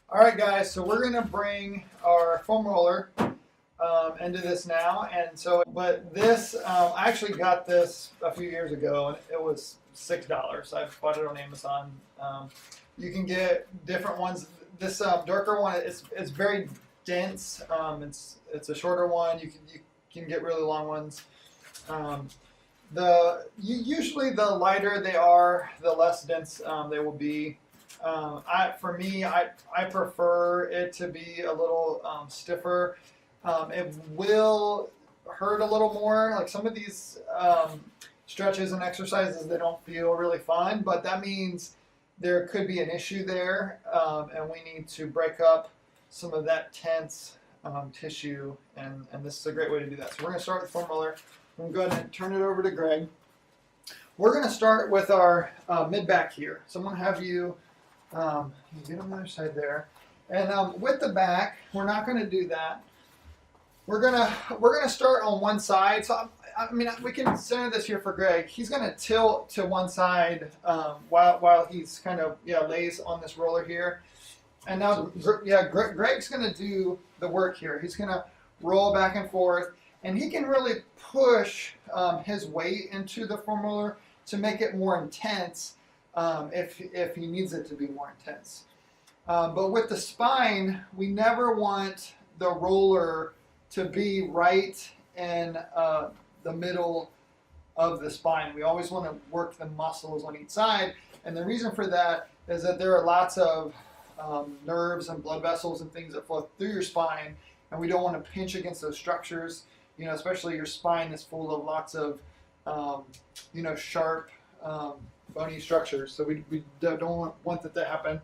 All right, guys, so we're gonna bring our foam roller into this now. But this, I actually got this a few years ago and it was $6. I bought it on Amazon. You can get different ones. This darker one is very dense. It's a shorter one. You can get really long ones. Um, Usually the lighter they are, the less dense they will be. For me, I prefer it to be a little stiffer. It will hurt a little more. Like some of these stretches and exercises, they don't feel really fun, but that means there could be an issue there, and we need to break up some of that tense tissue, and this is a great way to do that. So we're going to start with foam roller. I'm going to go ahead and turn it over to Greg. We're going to start with our mid back here. So I'm going to have you get on the other side there. And with the back, we're not going to do that. We're gonna start on one side. So I mean, we can center this here for Greg. He's gonna tilt to one side while he's kind of lays on this roller here. And now Greg's gonna do the work here. He's gonna roll back and forth, and he can really push his weight into the foam roller to make it more intense if he needs it to be more intense. But with the spine, we never want the roller to be right in the middle of the spine. We always want to work the muscles on each side, and the reason for that is that there are lots of nerves and blood vessels and things that flow through your spine, and we don't want to pinch against those structures. Especially your spine is full of lots of sharp bony structures, so we don't want that to happen.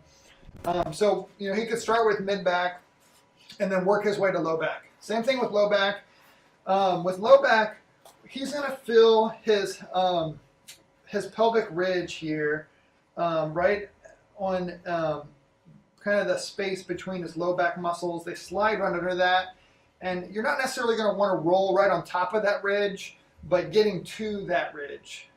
So he could start with mid back and then work his way to low back. Same thing with low back. With low back, he's going to feel his pelvic ridge here, right on kind of the space between his low back muscles. They slide right under that, and you're not necessarily going to want to roll right on top of that ridge, but getting to that ridge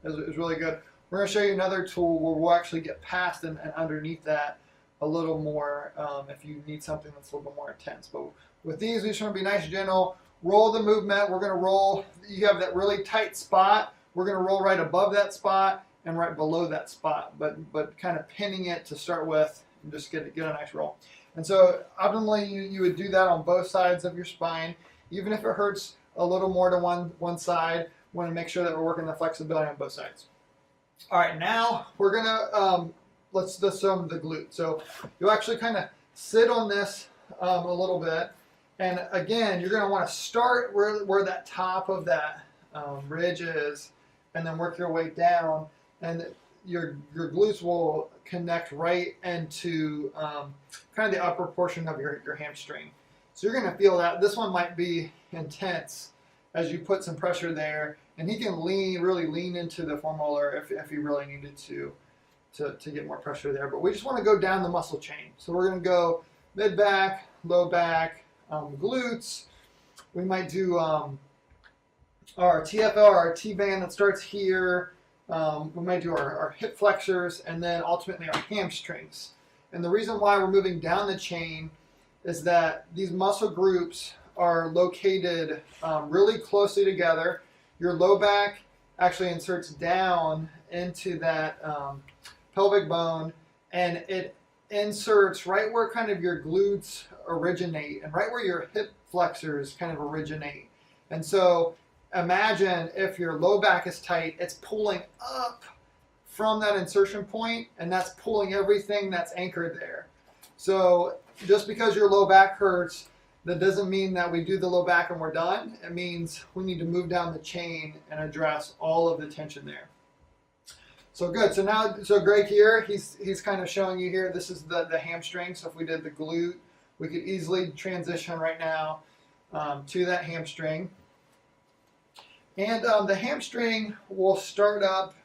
is really good. We're going to show you another tool where we'll actually get past and underneath that a little more if you need something that's a little bit more intense. But with these, we just want to be nice and gentle. Roll the movement. We're going to roll. You have that really tight spot. We're going to roll right above that spot and right below that spot, but kind of pinning it to start with and just get a nice roll. And so optimally, you would do that on both sides of your spine. Some if it hurts a little more to one side, we want to make sure that we're working the flexibility on both sides. All right, now we're going to let's assume the glute. So you'll actually kind of sit on this a little bit. And again, you're going to want to start where that top of that ridge is, and then work your way down. And your glutes will connect right into kind of the upper portion of your hamstring. So you're going to feel that. This one might be intense as you put some pressure there. And he can really lean into the foam roller if he really needed to get more pressure there. But we just want to go down the muscle chain. So we're going to go mid back, low back, glutes. We might do our TFL, our T-band that starts here. We might do our hip flexors, and then ultimately our hamstrings. And the reason why we're moving down the chain is that these muscle groups are located really closely together. Your low back actually inserts down into that pelvic bone, and it inserts right where kind of your glutes originate and right where your hip flexors kind of originate. And so imagine if your low back is tight, it's pulling up from that insertion point, and that's pulling everything that's anchored there. So just because your low back hurts, that doesn't mean that we do the low back and we're done. It means we need to move down the chain and address all of the tension there. So good. So Greg here, he's kind of showing you here. This is the hamstring. So if we did the glute, we could easily transition right now to that hamstring. And the hamstring will start up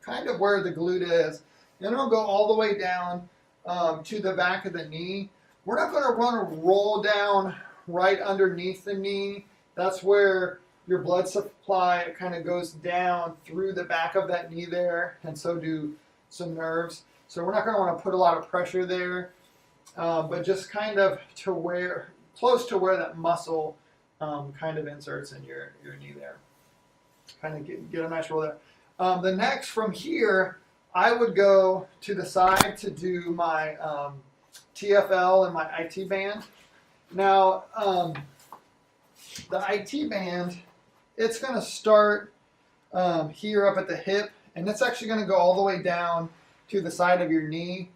kind of where the glute is. Then it'll go all the way down to the back of the knee. We're not going to roll down right underneath the knee. That's where your blood supply kind of goes down through the back of that knee there, and so do some nerves. So we're not going to want to put a lot of pressure there. but just kind of to where, close to where that muscle kind of inserts in your knee there. Kind of get a nice roll there. The next from here, I would go to the side to do my TFL and my IT band. Now, the IT band, it's going to start here up at the hip, and it's actually going to go all the way down to the side of your knee.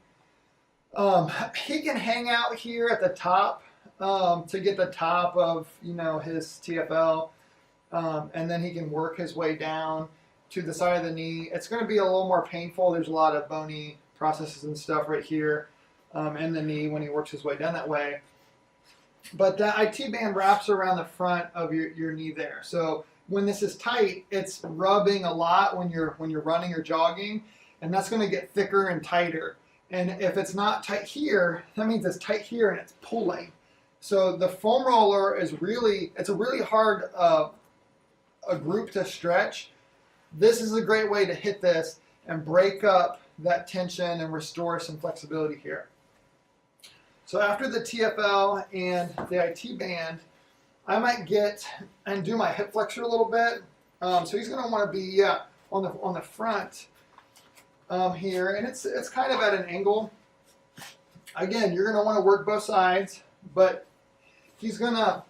He can hang out here at the top to get the top of, you know, his TFL, and then he can work his way down to the side of the knee. It's going to be a little more painful. There's a lot of bony processes and stuff right here in the knee when he works his way down that way. But the IT band wraps around the front of your knee there. So when this is tight, it's rubbing a lot when you're running or jogging, and that's going to get thicker and tighter. And if it's not tight here, that means it's tight here and it's pulling. So the foam roller is it's a really hard a group to stretch. This is a great way to hit this and break up that tension and restore some flexibility here. So after the TFL and the IT band, I might get and do my hip flexor a little bit. So he's going to want to be on the front here, and it's kind of at an angle. Again, you're going to want to work both sides, but he's going to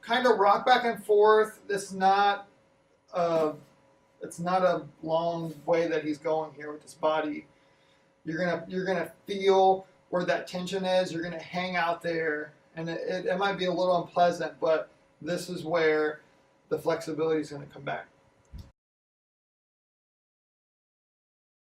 kind of rock back and forth. It's not a long way that he's going here with his body. You're gonna feel where that tension is. You're gonna hang out there, and it might be a little unpleasant, but this is where the flexibility is going to come back.